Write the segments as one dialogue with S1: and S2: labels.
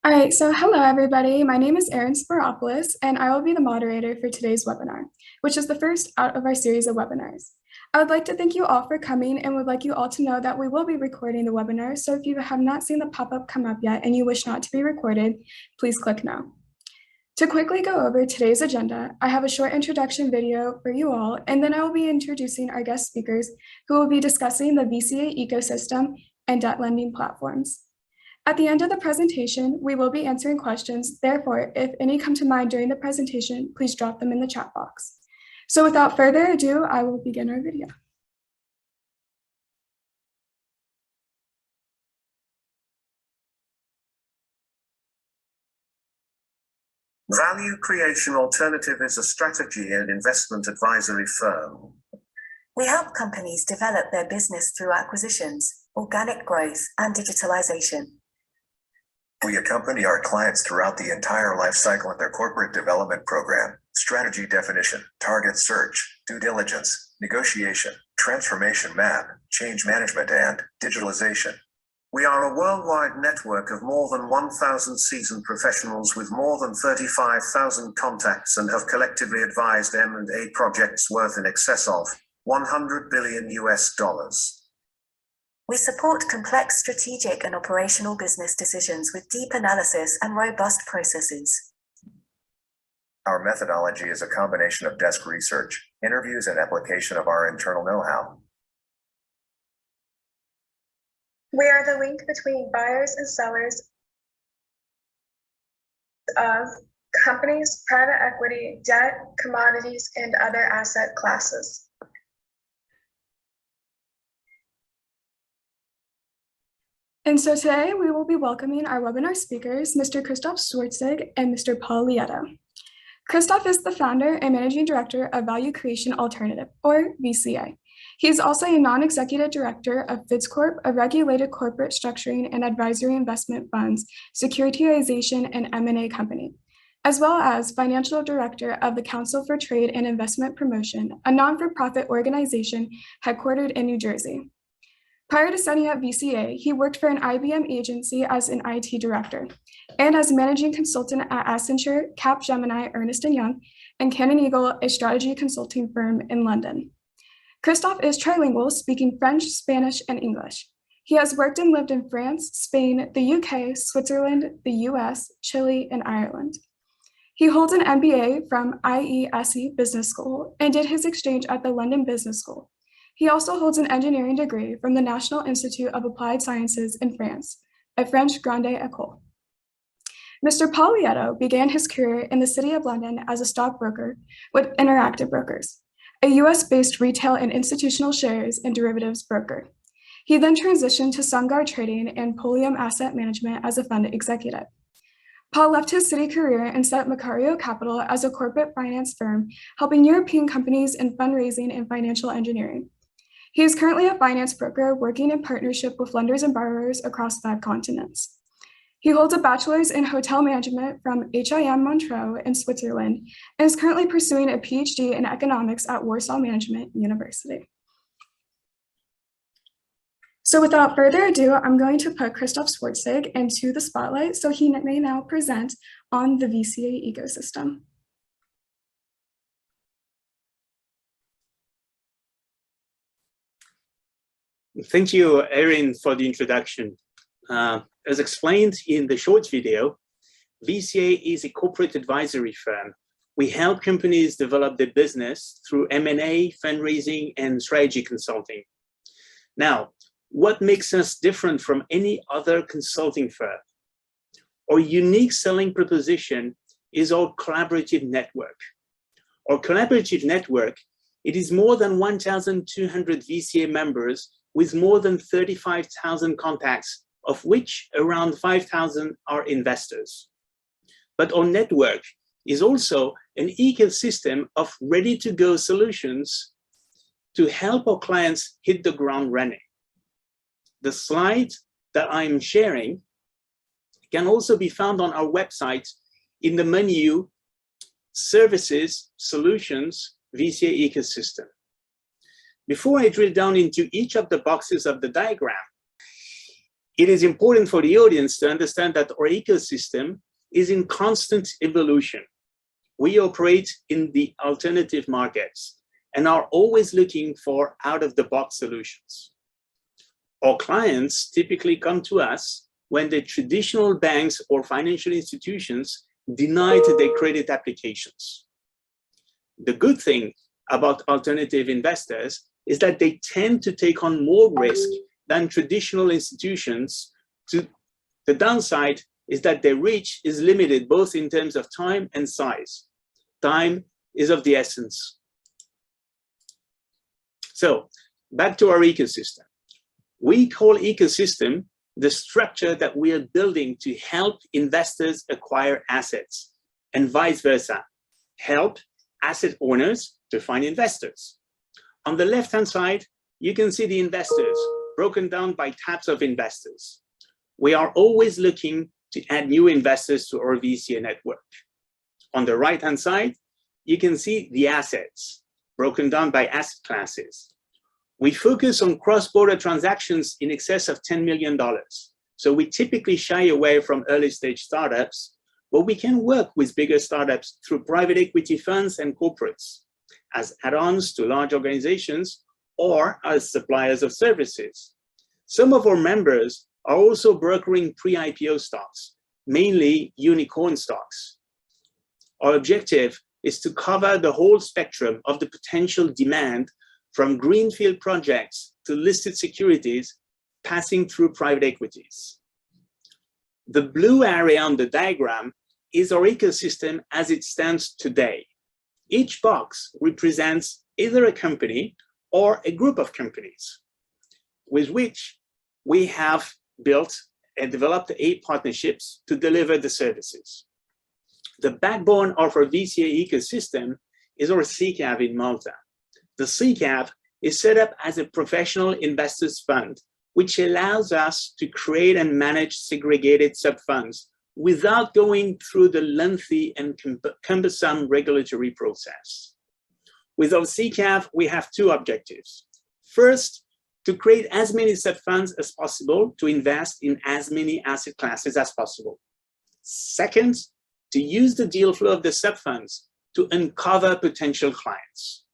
S1: All right, so hello everybody. My name is Erin Spiropoulos, and I will be the moderator for today's webinar, which is the first out of our series of webinars. I would like to thank you all for coming and would like you all to know that we will be recording the webinar. So if you have not seen the pop-up come up yet and you wish not to be recorded, please click no. To quickly go over today's agenda, I have a short introduction video for you all, and then I will be introducing our guest speakers who will be discussing the VCA ecosystem and debt lending platforms. At the end of the presentation, we will be answering questions. Therefore, if any come to mind during the presentation, please drop them in the chat box. So without further ado, I will begin our video.
S2: Value Creation Alternative is a strategy and investment advisory firm.
S3: We help companies develop their business through acquisitions, organic growth, and digitalization.
S4: We accompany our clients throughout the entire life cycle of their corporate development program, strategy definition, target search, due diligence, negotiation, transformation map, change management, and digitalization.
S2: We are a worldwide network of more than 1,000 seasoned professionals with more than 35,000 contacts and have collectively advised M&A projects worth in excess of $100 billion.
S3: We support complex strategic and operational business decisions with deep analysis and robust processes.
S4: Our methodology is a combination of desk research, interviews, and application of our internal know-how.
S1: We are the link between buyers and sellers of companies, private equity, debt, commodities, and other asset classes. And so today we will be welcoming our webinar speakers, Mr. Christophe Schwoertzig and Mr. Paul Leitao. Christophe is the founder and managing director of Value Creation Alternative, or VCA. He is also a non-executive director of FitzCorp, a regulated corporate structuring and advisory investment funds, securitization, and M&A company, as well as financial director of the Council for Trade and Investment Promotion, a non-for-profit organization headquartered in New Jersey. Prior to setting up VCA, he worked for an IBM agency as an IT director and as managing consultant at Accenture, Capgemini, Ernst & Young, and Cannon Eagle, a strategy consulting firm in London. Christophe is trilingual, speaking French, Spanish, and English. He has worked and lived in France, Spain, the UK, Switzerland, the US, Chile, and Ireland. He holds an MBA from IESE Business School and did his exchange at the London Business School. He also holds an engineering degree from the National Institute of Applied Sciences in France, a French grande école. Mr. Paul Leitao began his career in the City of London as a stockbroker with Interactive Brokers, a US-based retail and institutional shares and derivatives broker. He then transitioned to SunGard Trading and Polium Asset Management as a fund executive. Paul left his City career and set up Macario Capital as a corporate finance firm, helping European companies in fundraising and financial engineering. He is currently a finance broker working in partnership with lenders and borrowers across 5 continents. He holds a bachelor's in hotel management from HIM Montreux in Switzerland and is currently pursuing a PhD in economics at Warsaw Management University. So without further ado, I'm going to put Christophe Schwoertzig into the spotlight so he may now present on the VCA ecosystem.
S5: Thank you, Erin, for the introduction. As explained in the short video, VCA is a corporate advisory firm. We help companies develop their business through M&A, fundraising, and strategy consulting. Now, what makes us different from any other consulting firm? Our unique selling proposition is our collaborative network. Our collaborative network, it is more than 1,200 VCA members with more than 35,000 contacts, of which around 5,000 are investors. But our network is also an ecosystem of ready-to-go solutions to help our clients hit the ground running. The slide that I'm sharing can also be found on our website in the menu Services, Solutions, VCA Ecosystem. Before I drill down into each of the boxes of the diagram, It is important for the audience to understand that our ecosystem is in constant evolution. We operate in the alternative markets and are always looking for out-of-the-box solutions. Our clients typically come to us when the traditional banks or financial institutions deny their credit applications. The good thing about alternative investors is that they tend to take on more risk than traditional institutions. The downside is that their reach is limited both in terms of time and size. Time is of the essence. So back to our ecosystem. We call ecosystem the structure that we are building to help investors acquire assets and vice versa, help asset owners to find investors. On the left-hand side, you can see the investors broken down by types of investors. We are always looking to add new investors to our VCA network. On the right-hand side, you can see the assets broken down by asset classes. We focus on cross-border transactions in excess of $10 million. So we typically shy away from early-stage startups, but we can work with bigger startups through private equity funds and corporates as add-ons to large organizations or as suppliers of services. Some of our members are also brokering pre-IPO stocks, mainly unicorn stocks. Our objective is to cover the whole spectrum of the potential demand from greenfield projects to listed securities passing through private equities. The blue area on the diagram is our ecosystem as it stands today. Each box represents either a company or a group of companies with which we have built and developed partnerships to deliver the services. The backbone of our VCA ecosystem is our CCAV in Malta. The CCAV is set up as a professional investors fund, which allows us to create and manage segregated sub-funds without going through the lengthy and cumbersome regulatory process. With our CCAV, we have two objectives. First, to create as many sub-funds as possible to invest in as many asset classes as possible. Second, to use the deal flow of the sub-funds to uncover potential clients.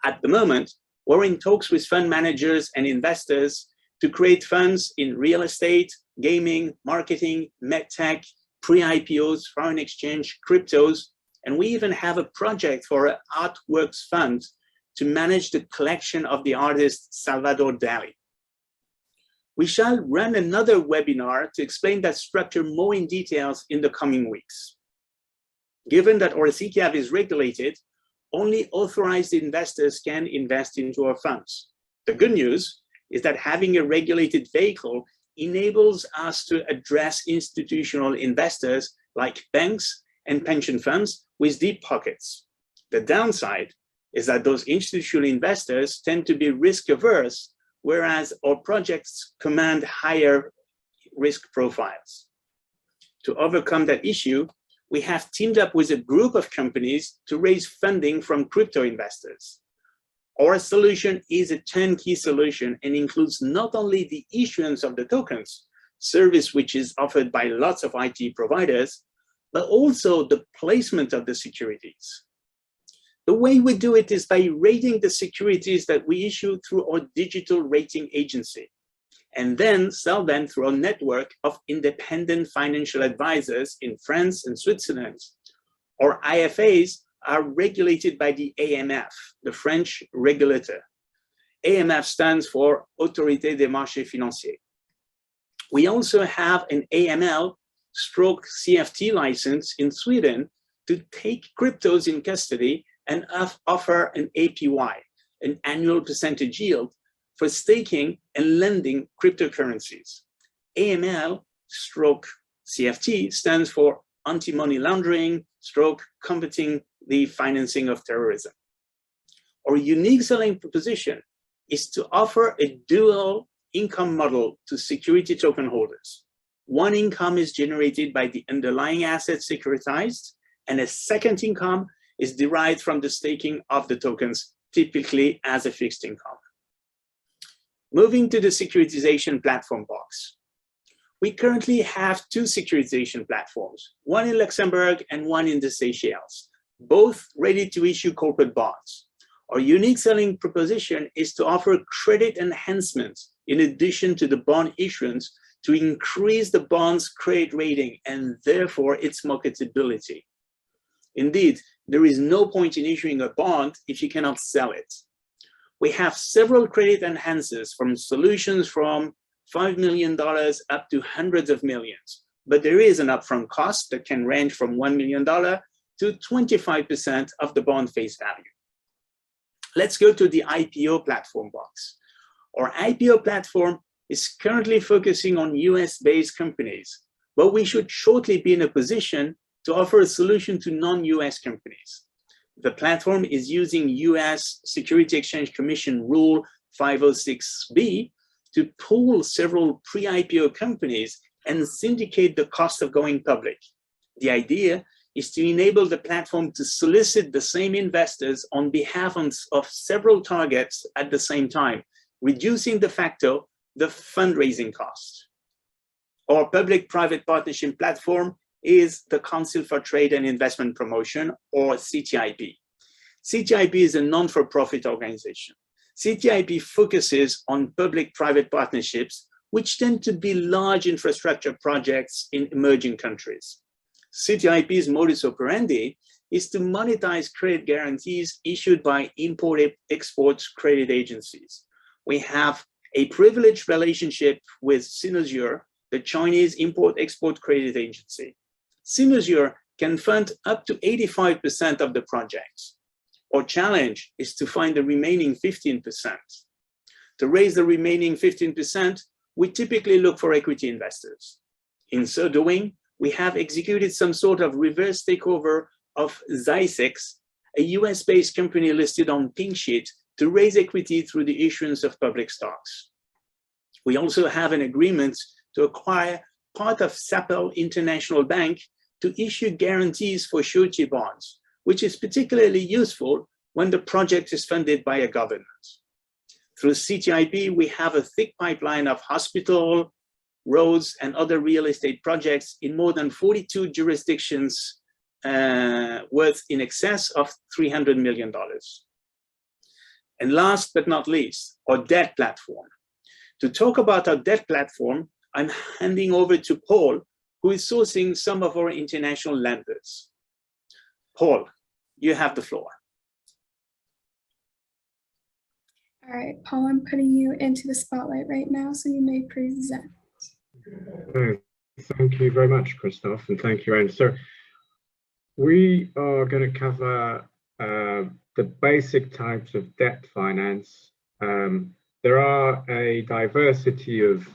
S5: At the moment, we're in talks with fund managers and investors to create funds in real estate, gaming, marketing, medtech, pre-IPOs, foreign exchange, cryptos, and we even have a project for an artworks fund to manage the collection of the artist Salvador Dali. We shall run another webinar to explain that structure more in details in the coming weeks. Given that our CCAV is regulated, only authorized investors can invest into our funds. The good news is that having a regulated vehicle enables us to address institutional investors like banks and pension funds with deep pockets. The downside is that those institutional investors tend to be risk averse, whereas our projects command higher risk profiles. To overcome that issue, we have teamed up with a group of companies to raise funding from crypto investors. Our solution is a turnkey solution and includes not only the issuance of the tokens, service which is offered by lots of IT providers, but also the placement of the securities. The way we do it is by rating the securities that we issue through our digital rating agency, and then sell them through a network of independent financial advisors in France and Switzerland. Our IFAs are regulated by the AMF, the French regulator. AMF stands for Autorité des Marchés Financiers. We also have an AML/CFT license in Sweden to take cryptos in custody and offer an APY, an annual percentage yield, for staking and lending cryptocurrencies. AML/CFT stands for anti-money laundering / combating the financing of terrorism. Our unique selling proposition is to offer a dual income model to security token holders. One income is generated by the underlying assets securitized, and a second income is derived from the staking of the tokens, typically as a fixed income. Moving to the securitization platform box. We currently have two securitization platforms, one in Luxembourg and one in the Seychelles, both ready to issue corporate bonds. Our unique selling proposition is to offer credit enhancements in addition to the bond issuance to increase the bond's credit rating and therefore its marketability. Indeed, there is no point in issuing a bond if you cannot sell it. We have several credit enhancers from solutions from $5 million up to hundreds of millions, but there is an upfront cost that can range from $1 million to 25% of the bond face value. Let's go to the IPO platform box. Our IPO platform is currently focusing on US-based companies, but we should shortly be in a position to offer a solution to non-US companies. The platform is using US Security Exchange Commission Rule 506B to pool several pre-IPO companies and syndicate the cost of going public. The idea is to enable the platform to solicit the same investors on behalf of several targets at the same time, reducing de facto the fundraising cost. Our public-private partnership platform is the Council for Trade and Investment Promotion, or CTIP. CTIP is a non-for-profit organization. CTIP focuses on public-private partnerships, which tend to be large infrastructure projects in emerging countries. CTIP's modus operandi is to monetize credit guarantees issued by import-export credit agencies. We have a privileged relationship with Sinosure, the Chinese import-export credit agency. Sinosure can fund up to 85% of the projects. Our challenge is to find the remaining 15%. To raise the remaining 15%, we typically look for equity investors. In so doing, we have executed some sort of reverse takeover of Zysex, a US-based company listed on Pink Sheet, to raise equity through the issuance of public stocks. We also have an agreement to acquire part of Sapel International Bank to issue guarantees for surety bonds, which is particularly useful when the project is funded by a government. Through CTIP, we have a thick pipeline of hospital, roads, and other real estate projects in more than 42 jurisdictions worth in excess of $300 million. And last but not least, our debt platform. To talk about our debt platform, I'm handing over to Paul, who is sourcing some of our international lenders. Paul, you have the floor.
S1: All right, Paul, I'm putting you into the spotlight right now, so you may present.
S6: Thank you very much, Christophe, and thank you, Anne. So we are going to cover the basic types of debt finance. There are a diversity of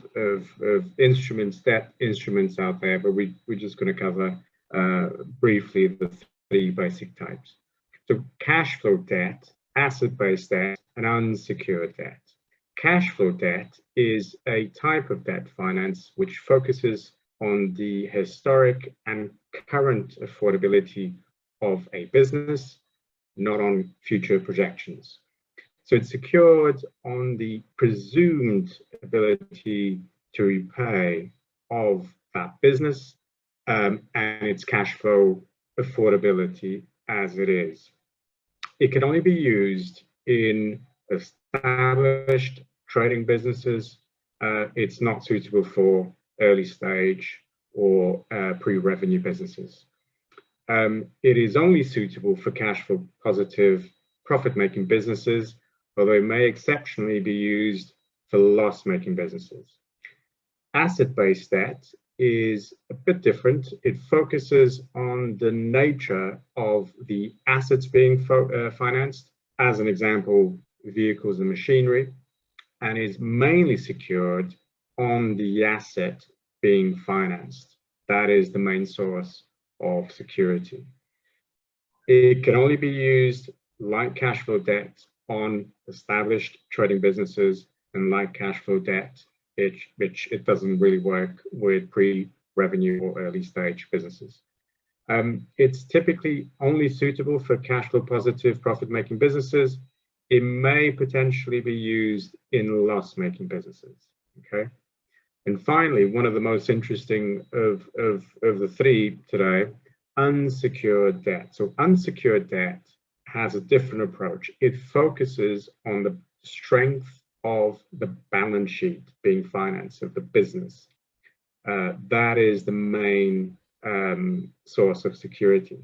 S6: instruments, debt instruments out there, but we're just going to cover briefly the three basic types. So cash flow debt, asset-based debt, and unsecured debt. Cash flow debt is a type of debt finance which focuses on the historic and current affordability of a business, not on future projections. So it's secured on the presumed ability to repay of that business and its cash flow affordability as it is. It can only be used in established trading businesses. It's not suitable for early stage or pre-revenue businesses. It is only suitable for cash flow positive profit-making businesses, although it may exceptionally be used for loss-making businesses. Asset-based debt is a bit different. It focuses on the nature of the assets being financed, as an example, vehicles and machinery, and is mainly secured on the asset being financed. That is the main source of security. It can only be used like cash flow debt on established trading businesses, and like cash flow debt, which it doesn't really work with pre-revenue or early stage businesses. It's typically only suitable for cash flow positive profit-making businesses. It may potentially be used in loss-making businesses, okay? And finally, one of the most interesting of the three today, unsecured debt. So unsecured debt has a different approach. It focuses on the strength of the balance sheet being financed of the business. That is the main source of security.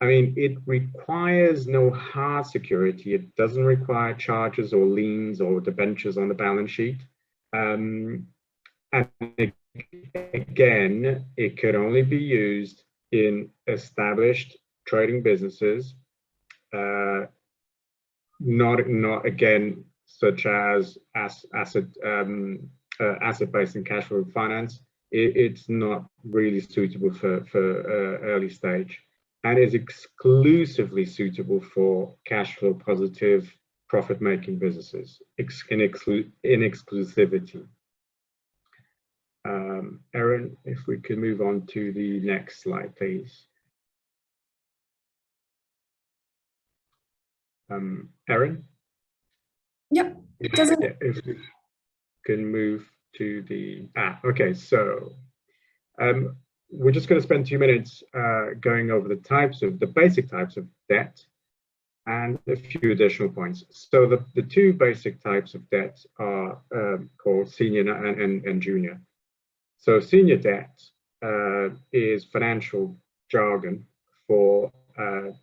S6: I mean, it requires no hard security. It doesn't require charges or liens or debentures on the balance sheet. And again, it could only be used in established trading businesses, not again, such as asset-based and cash flow finance. It's not really suitable for early stage, and is exclusively suitable for cash flow positive, profit-making businesses in exclusivity. Erin, if we could move on to the next slide, please. Erin?
S1: Yep.
S6: If we can move to the, okay, so we're just going to spend 2 minutes going over the basic types of debt and a few additional points. So the two basic types of debt are called senior and junior. So senior debt is financial jargon for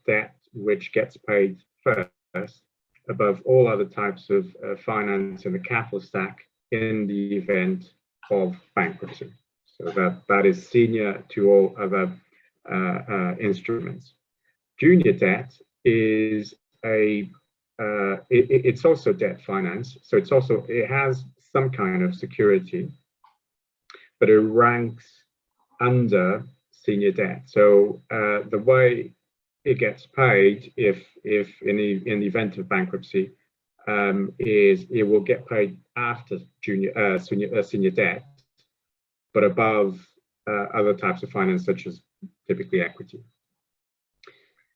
S6: debt which gets paid first above all other types of finance in the capital stack in the event of bankruptcy. So that is senior to all other instruments. Junior debt is it's also debt finance. So it has some kind of security, but it ranks under senior debt. So the way it gets paid, if in the event of bankruptcy, is it will get paid after senior debt, but above other types of finance, such as typically equity.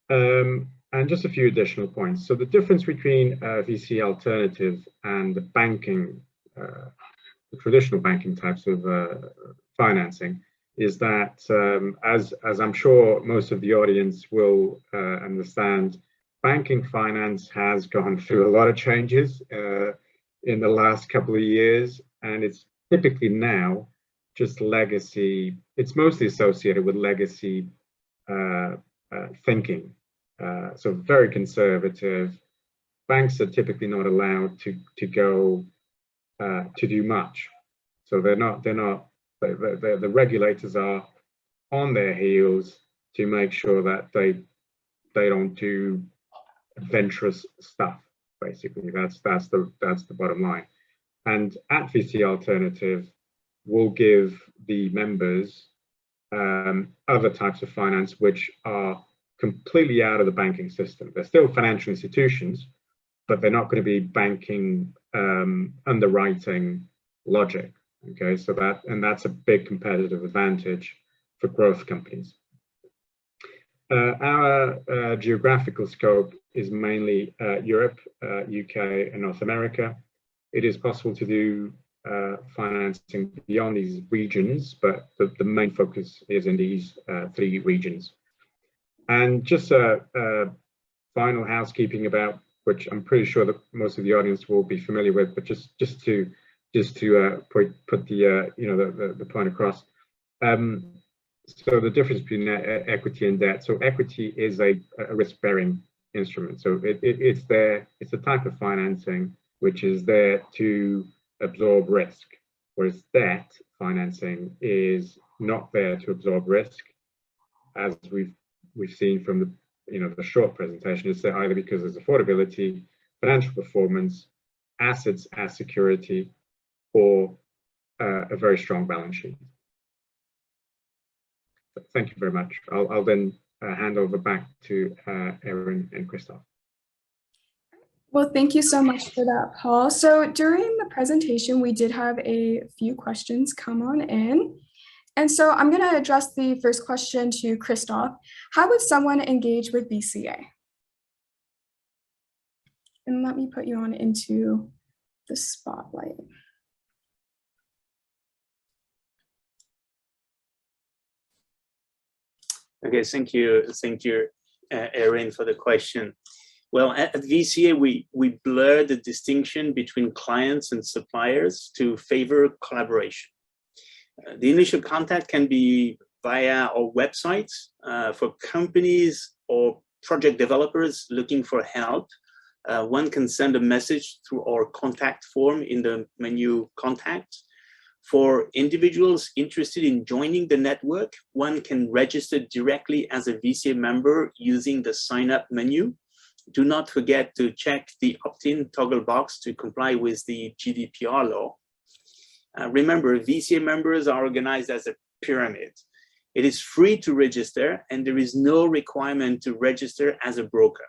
S6: And just a few additional points. So the difference between VC alternative and the banking, the traditional banking types of financing, is that, as I'm sure most of the audience will understand, banking finance has gone through a lot of changes in the last couple of years, and it's typically now just legacy. It's mostly associated with legacy thinking. So very conservative. Banks are typically not allowed to go to do much. So the regulators are on their heels to make sure that they don't do adventurous stuff. Basically, that's the bottom line. And at VC Alternative, we'll give the members other types of finance which are completely out of the banking system. They're still financial institutions, but they're not going to be banking underwriting logic. Okay, so that's a big competitive advantage for growth companies. Our geographical scope is mainly Europe, UK, and North America. It is possible to do financing beyond these regions, but the main focus is in these 3 regions. And just a final housekeeping about, which I'm pretty sure that most of the audience will be familiar with, but just to put the point across. So the difference between equity and debt. So equity is a risk-bearing instrument. So it's a type of financing which is there to absorb risk, whereas debt financing is not there to absorb risk, as we've seen from the short presentation. It's there either because there's affordability, financial performance, assets as security, or a very strong balance sheet. Thank you very much. I'll then hand over back to Erin and Christophe.
S1: Well, thank you so much for that, Paul. So during the presentation, we did have a few questions come on in. And so I'm going to address the first question to Christophe. How would someone engage with VCA? And let me put you on into the spotlight.
S5: Okay, thank you, Erin, for the question. Well, at VCA, we blur the distinction between clients and suppliers to favor collaboration. The initial contact can be via our website for companies or project developers looking for help. One can send a message through our contact form in the menu Contact. For individuals interested in joining the network, one can register directly as a VCA member using the Sign Up menu. Do not forget to check the opt-in toggle box to comply with the GDPR law. Remember, VCA members are organized as a pyramid. It is free to register, and there is no requirement to register as a broker.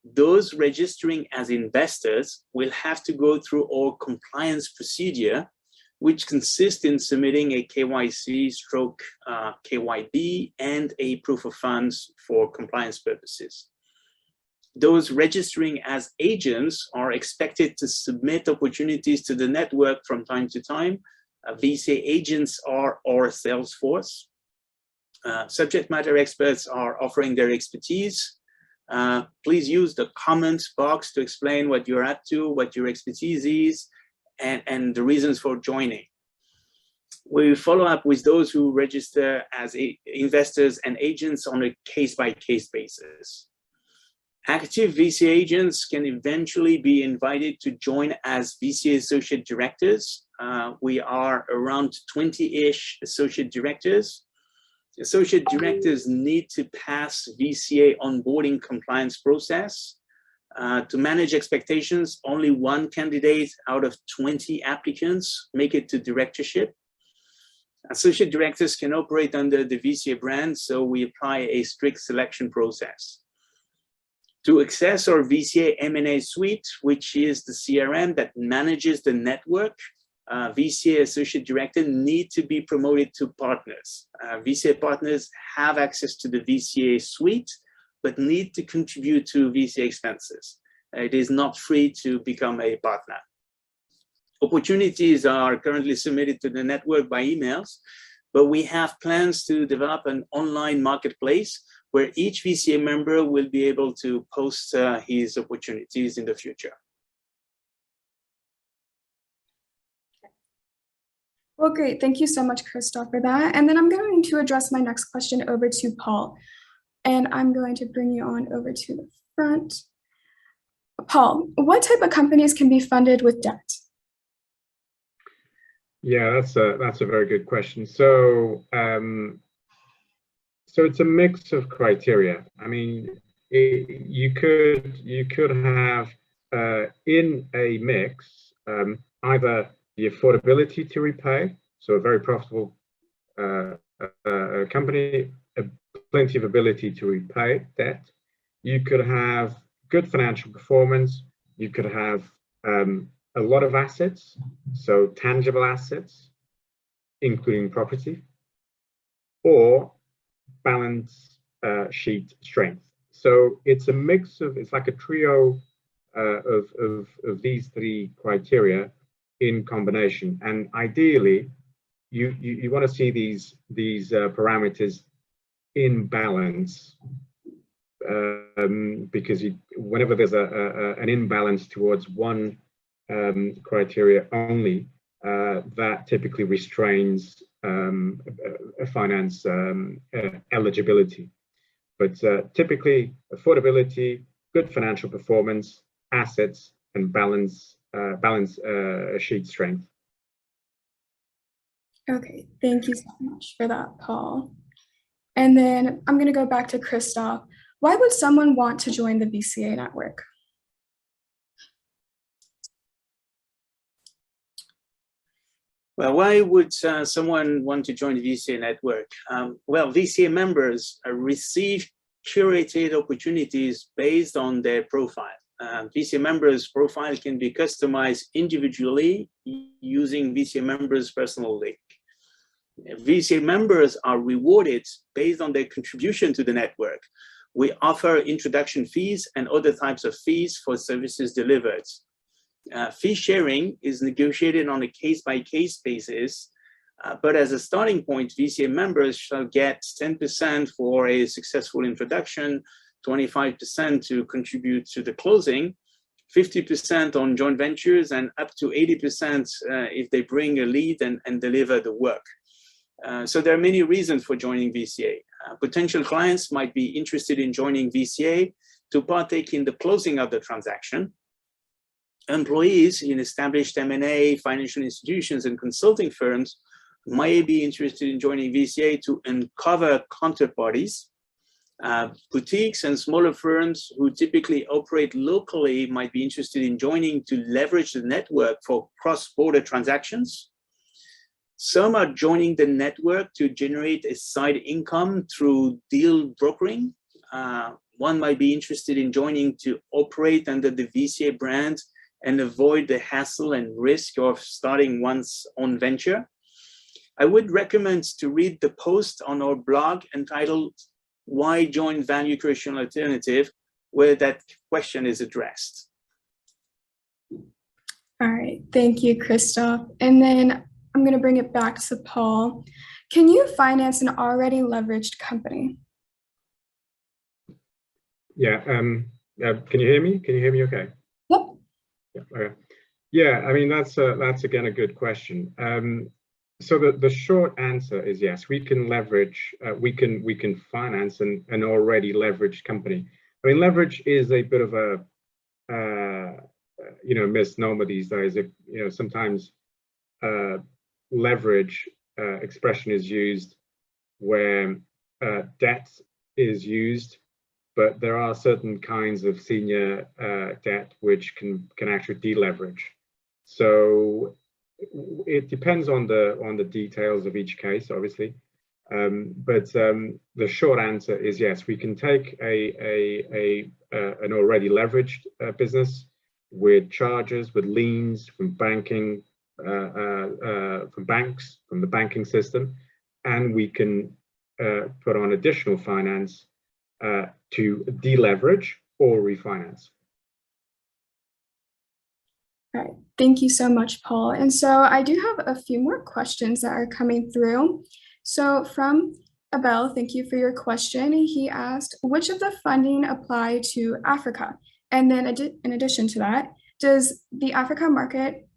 S5: Those registering as investors will have to go through our compliance procedure, which consists in submitting a KYC/KYB and a proof of funds for compliance purposes. Those registering as agents are expected to submit opportunities to the network from time to time. VCA agents are our sales force. Subject matter experts are offering their expertise. Please use the comments box to explain what you're up to, what your expertise is, and the reasons for joining. We follow up with those who register as investors and agents on a case-by-case basis. Active VCA agents can eventually be invited to join as VCA associate directors. We are around 20-ish associate directors. Associate directors need to pass VCA onboarding compliance process. To manage expectations, only one candidate out of 20 applicants make it to directorship. Associate directors can operate under the VCA brand, so we apply a strict selection process. To access our VCA M&A suite, which is the CRM that manages the network, VCA associate director need to be promoted to partners. VCA partners have access to the VCA suite, but need to contribute to VCA expenses. It is not free to become a partner. Opportunities are currently submitted to the network by emails, but we have plans to develop an online marketplace where each VCA member will be able to post his opportunities in the future.
S1: Well, great. Thank you so much, Christophe, for that. And then I'm going to address my next question over to Paul. And I'm going to bring you on over to the front. Paul, what type of companies can be funded with debt?
S6: Yeah, that's a very good question. So it's a mix of criteria. I mean, you could have in a mix either the affordability to repay, so a very profitable company, plenty of ability to repay debt. You could have good financial performance. You could have a lot of assets, so tangible assets, including property, or balance sheet strength. So it's a mix of, it's like a trio of these three criteria in combination. And ideally, you want to see these parameters in balance, because whenever there's an imbalance towards one criteria only, that typically restrains finance eligibility. But typically, affordability, good financial performance, assets, and balance sheet strength.
S1: Okay, thank you so much for that, Paul. And then I'm going to go back to Christophe. Why would someone want to join the VCA network?
S5: Well, why would someone want to join the VCA network? Well, VCA members receive curated opportunities based on their profile. VCA members' profile can be customized individually using VCA members' personal link. VCA members are rewarded based on their contribution to the network. We offer introduction fees and other types of fees for services delivered. Fee sharing is negotiated on a case-by-case basis. But as a starting point, VCA members shall get 10% for a successful introduction, 25% to contribute to the closing, 50% on joint ventures, and up to 80% if they bring a lead and deliver the work. So there are many reasons for joining VCA. Potential clients might be interested in joining VCA to partake in the closing of the transaction. Employees in established M&A, financial institutions, and consulting firms may be interested in joining VCA to uncover counterparties. Boutiques and smaller firms who typically operate locally might be interested in joining to leverage the network for cross-border transactions. Some are joining the network to generate a side income through deal brokering. One might be interested in joining to operate under the VCA brand and avoid the hassle and risk of starting one's own venture. I would recommend to read the post on our blog entitled "Why Join Value Creation Alternative?" where that question is addressed.
S1: All right, thank you, Christophe. And then I'm going to bring it back to Paul. Can you finance an already leveraged company?
S6: Yeah, can you hear me? Can you hear me okay?
S1: Yep.
S6: Yeah, okay. Yeah, I mean, that's again a good question. So the short answer is yes, we can leverage, we can finance an already leveraged company. I mean, leverage is a bit of a misnomer these days. Sometimes leverage expression is used where debt is used, but there are certain kinds of senior debt which can actually deleverage. So it depends on the details of each case, obviously, but the short answer is yes. We can take an already leveraged business with charges, with liens from banking, from banks, from the banking system, and we can put on additional finance to deleverage or refinance.
S1: All right, thank you so much, Paul. And so I do have a few more questions that are coming through. So from Abel, thank you for your question. He asked, which of the funding apply to Africa? And then in addition to that, does the Africa market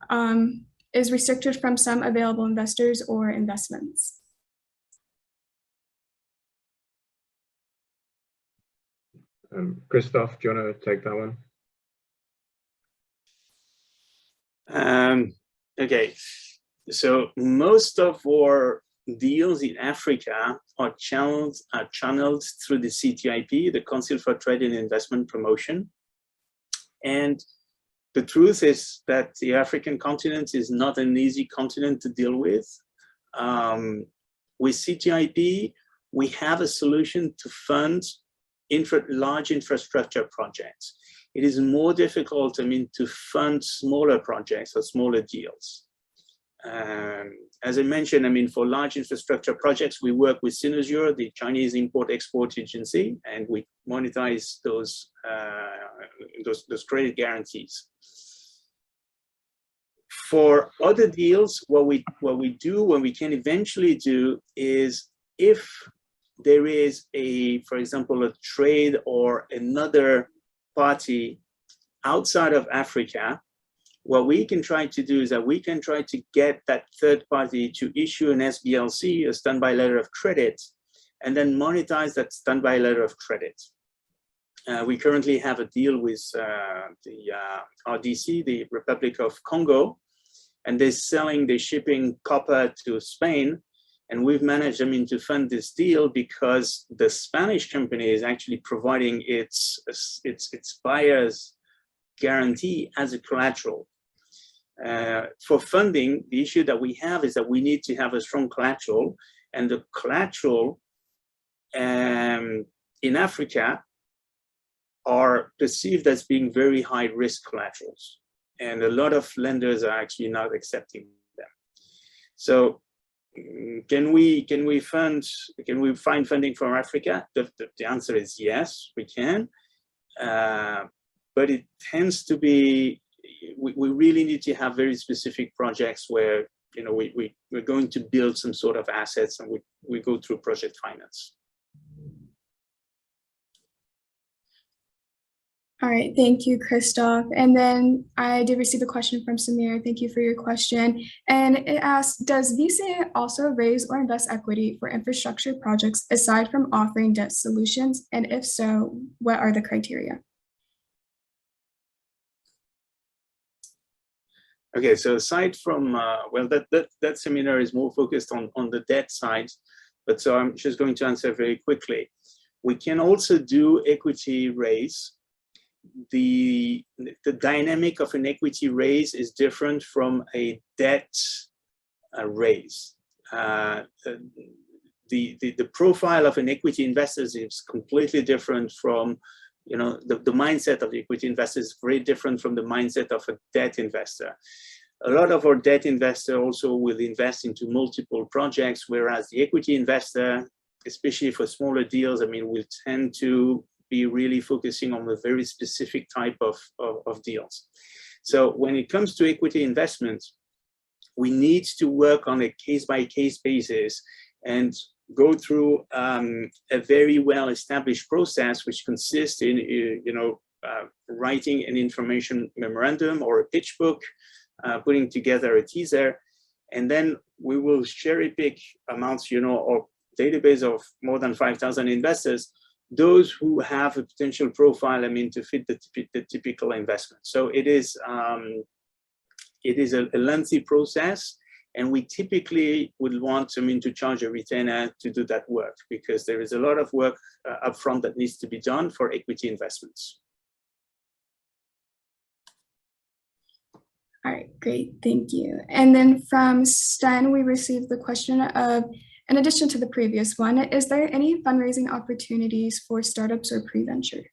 S1: is restricted from some available investors or investments?
S6: Christophe, do you want to take that one?
S5: Okay, so most of our deals in Africa are channeled through the CTIP, the Council for Trade and Investment Promotion. And the truth is that the African continent is not an easy continent to deal with. With CTIP, we have a solution to fund large infrastructure projects. It is more difficult, to fund smaller projects or smaller deals. As I mentioned, for large infrastructure projects, we work with Sinosure, the Chinese Import-Export Agency, and we monetize those credit guarantees. For other deals, what we can eventually do is, if there is for example, a trade or another party outside of Africa, what we can try to do is that we can try to get that third party to issue an SBLC, a standby letter of credit, and then monetize that standby letter of credit. We currently have a deal with the RDC, the Republic of Congo, and they're shipping copper to Spain. And we've managed, to fund this deal because the Spanish company is actually providing its buyer's guarantee as a collateral. For funding, the issue that we have is that we need to have a strong collateral, and the collateral in Africa are perceived as being very high risk collaterals, and a lot of lenders are actually not accepting them. So can we find funding from Africa? The answer is yes, we can, but it tends to be, we really need to have very specific projects where we're going to build some sort of assets, and we go through project finance.
S1: All right, thank you, Christophe. And then I did receive a question from Samir. Thank you for your question. And it asks, does VCA also raise or invest equity for infrastructure projects aside from offering debt solutions? And if so, what are the criteria?
S5: Okay, so aside from, well, that seminar is more focused on the debt side, but so I'm just going to answer very quickly. We can also do equity raise. The dynamic of an equity raise is different from a debt raise. The profile of an equity investor is completely different from, the mindset of the equity investor is very different from the mindset of a debt investor. A lot of our debt investors also will invest into multiple projects, whereas the equity investor, especially for smaller deals, will tend to be really focusing on a very specific type of deals. So when it comes to equity investments, we need to work on a case-by-case basis and go through a very well-established process, which consists in writing an information memorandum or a pitch book, putting together a teaser, and then we will cherry pick amounts, or database of more than 5,000 investors, those who have a potential profile, to fit the typical investment. So it is a lengthy process, and we typically would want to charge a retainer to do that work, because there is a lot of work upfront that needs to be done for equity investments.
S1: All right, great, thank you. And then from Sten, we received the question of, in addition to the previous one, is there any fundraising opportunities for startups or preventure?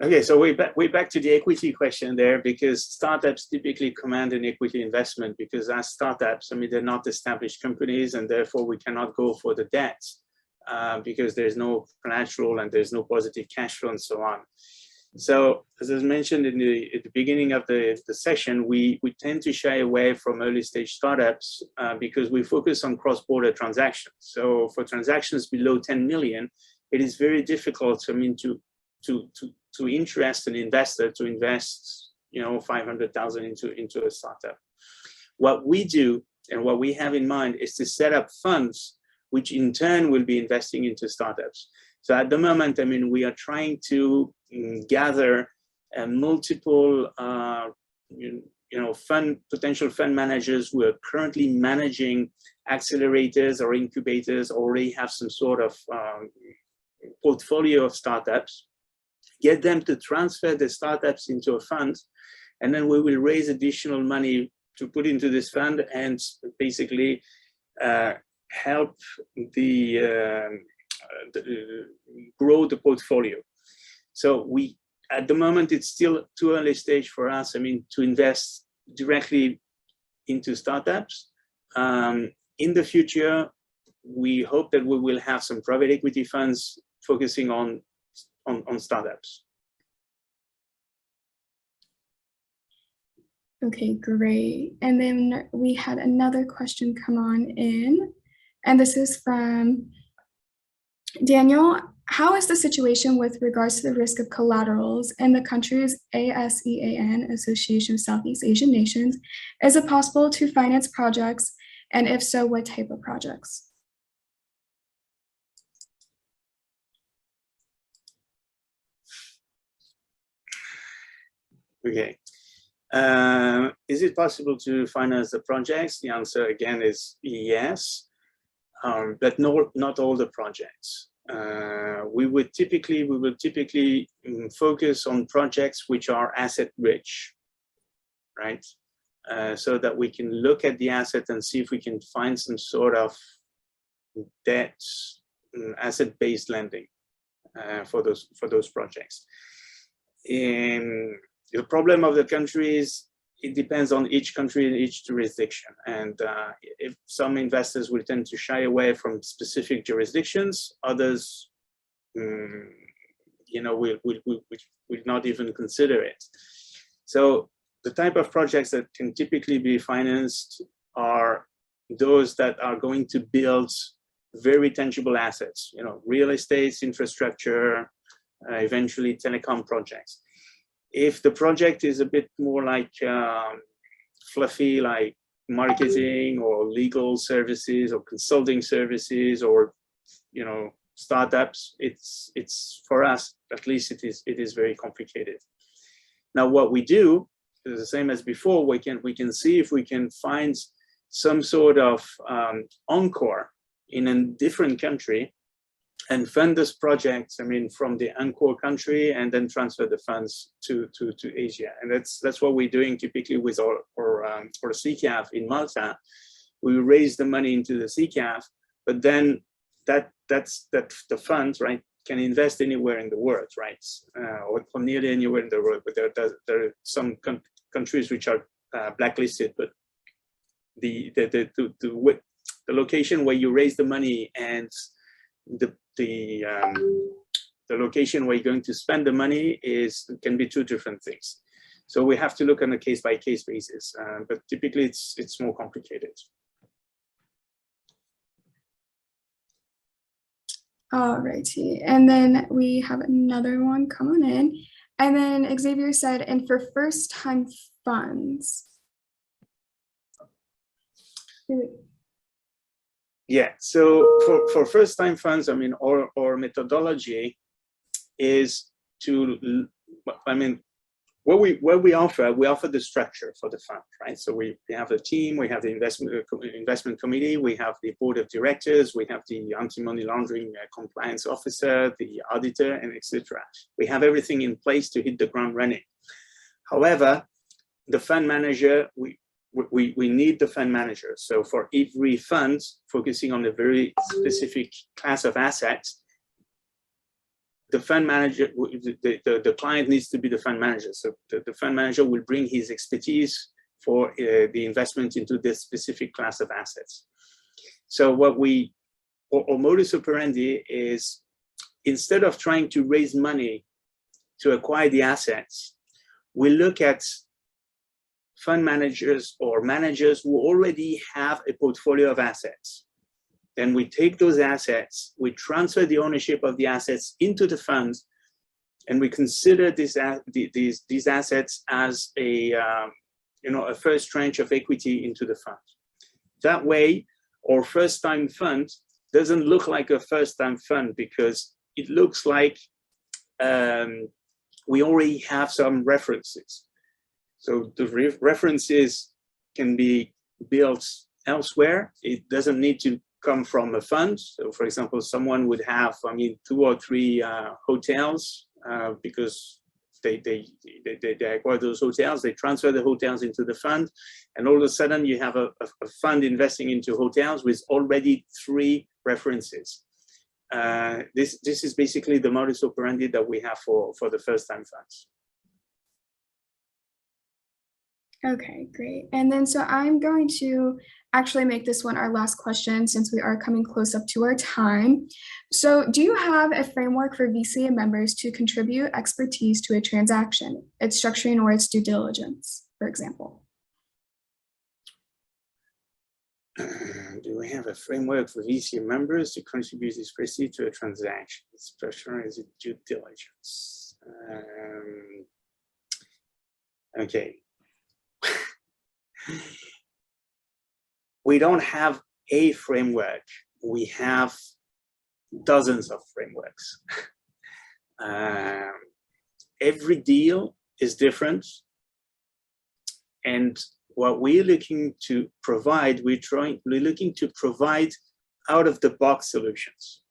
S5: Okay, so we're back to the equity question there, because startups typically command an equity investment, because as startups, they're not established companies, and therefore we cannot go for the debt because there's no collateral and there's no positive cash flow and so on. So as I mentioned at the beginning of the session, we tend to shy away from early stage startups because we focus on cross-border transactions. So for transactions below 10 million, it is very difficult to interest an investor to invest 500,000 into a startup. What we do and what we have in mind is to set up funds which in turn will be investing into startups. So at the moment, we are trying to gather multiple potential fund managers who are currently managing accelerators or incubators, already have some sort of portfolio of startups, get them to transfer the startups into a fund, and then we will raise additional money to put into this fund and basically help grow the portfolio. So at the moment, it's still too early stage for us, to invest directly into startups. In the future, we hope that we will have some private equity funds focusing on startups.
S1: Okay, great. And then we had another question come on in, and this is from Daniel. How is the situation with regards to the risk of collaterals in the country's ASEAN, Association of Southeast Asian Nations? Is it possible to finance projects? And if so, what type of projects?
S5: Okay. Is it possible to finance the projects? The answer again is yes, but not all the projects. We will typically focus on projects which are asset rich, right? So that we can look at the asset and see if we can find some sort of debt, asset-based lending for those projects. The problem of the country is it depends on each country and each jurisdiction. And if some investors will tend to shy away from specific jurisdictions, others, will not even consider it. So the type of projects that can typically be financed are those that are going to build very tangible assets, you know, real estate, infrastructure, eventually telecom projects. If the project is a bit more like fluffy, like marketing or legal services or consulting services or, you know, startups, it's for us, at least it is very complicated. Now, what we do is the same as before. We can see if we can find some sort of encore in a different country and fund this project, I mean, from the encore country, and then transfer the funds to Asia. And that's what we're doing typically with our CCAF in Malta. We raise the money into the CCAF, but then that's the funds, right, can invest anywhere in the world, right, or nearly anywhere in the world. But there are some countries which are blacklisted, but the location where you raise the money and the location where you're going to spend the money can be two different things. So we have to look on a case-by-case basis, but typically it's more complicated.
S1: Alrighty, and then we have another one coming in, and then Xavier said, and for first-time funds.
S5: Yeah, so for first-time funds, I mean, our methodology is to, I mean, what we offer the structure for the fund, right? So we have a team, we have the investment committee, we have the board of directors, we have the anti-money laundering compliance officer, the auditor, and etc. We have everything in place to hit the ground running. However, the fund manager, we need the fund manager. So for every fund focusing on a very specific class of assets, the fund manager, the client needs to be the fund manager. So the fund manager will bring his expertise for the investment into this specific class of assets. So our modus operandi is, instead of trying to raise money to acquire the assets, we look at fund managers or managers who already have a portfolio of assets. Then we take those assets, we transfer the ownership of the assets into the funds, and we consider these assets as a a first tranche of equity into the fund. That way, our first-time fund doesn't look like a first-time fund, because it looks like we already have some references. So the references can be built elsewhere. It doesn't need to come from a fund. So for example, someone would have, I mean, 2 or 3 hotels because they acquire those hotels, they transfer the hotels into the fund, and all of a sudden you have a fund investing into hotels with already 3 references. This is basically the modus operandi that we have for the first-time funds.
S1: Okay, great. And then so I'm going to actually make this one our last question, since we are coming close up to our time. So do you have a framework for VCA members to contribute expertise to a transaction, its structuring or its due diligence, for example?
S5: Do we have a framework for VCA members to contribute expertise to a transaction, its structuring or its due diligence? Okay. We don't have a framework. We have dozens of frameworks. Every deal is different. And what we're looking to provide, we're looking to provide out-of-the-box solutions.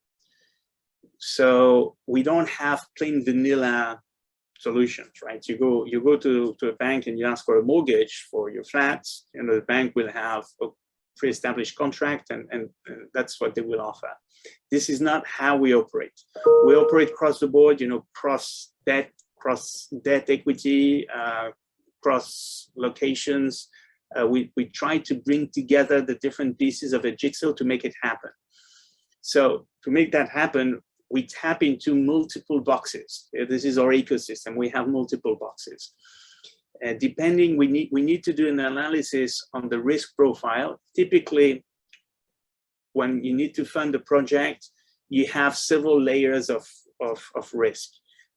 S5: So we don't have plain vanilla solutions, right? You go to a bank and you ask for a mortgage for your flat, and the bank will have a pre-established contract, and that's what they will offer. This is not how we operate. We operate across the board, cross debt equity, cross locations. We try to bring together the different pieces of a jigsaw to make it happen. So to make that happen, we tap into multiple boxes. This is our ecosystem. We have multiple boxes. Depending, we need to do an analysis on the risk profile. Typically, when you need to fund a project, you have several layers of risk.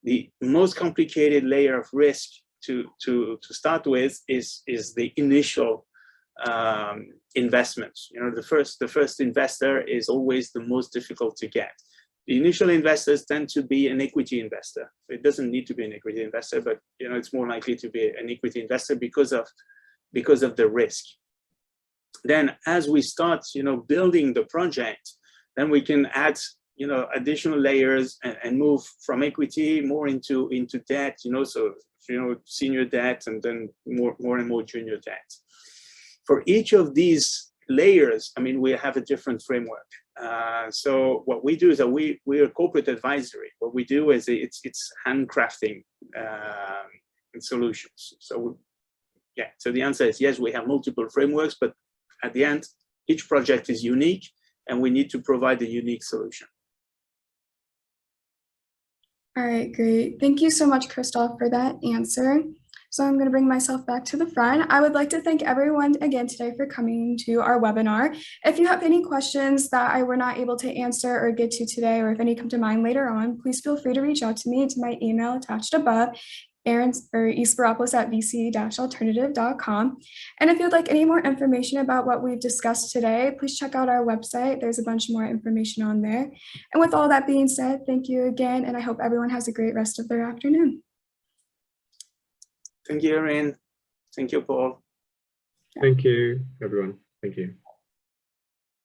S5: The most complicated layer of risk to start with is the initial investments. You know, the first investor is always the most difficult to get. The initial investors tend to be an equity investor. It doesn't need to be an equity investor, but you know, it's more likely to be an equity investor because of the risk. Then as we start, you know, building the project, then we can add, you know, additional layers and move from equity more into debt, you know, so, you know, senior debt and then more and more junior debt. For each of these layers, I mean, we have a different framework. So what we do is that we are corporate advisory. What we do is it's handcrafting solutions. So yeah, so the answer is yes, we have multiple frameworks, but at the end, each project is unique and we need to provide a unique solution.
S1: All right, great. Thank you so much, Christophe, for that answer. So I'm going to bring myself back to the front. I would like to thank everyone again today for coming to our webinar. If you have any questions that I were not able to answer or get to today, or if any come to mind later on, please feel free to reach out to me to my email attached above, esporopoulos@vca-alternative.com. And if you'd like any more information about what we've discussed today, please check out our website. There's a bunch more information on there. And with all that being said, thank you again, and I hope everyone has a great rest of their afternoon.
S5: Thank you, Erin. Thank you, Paul.
S6: Thank you, everyone. Thank you.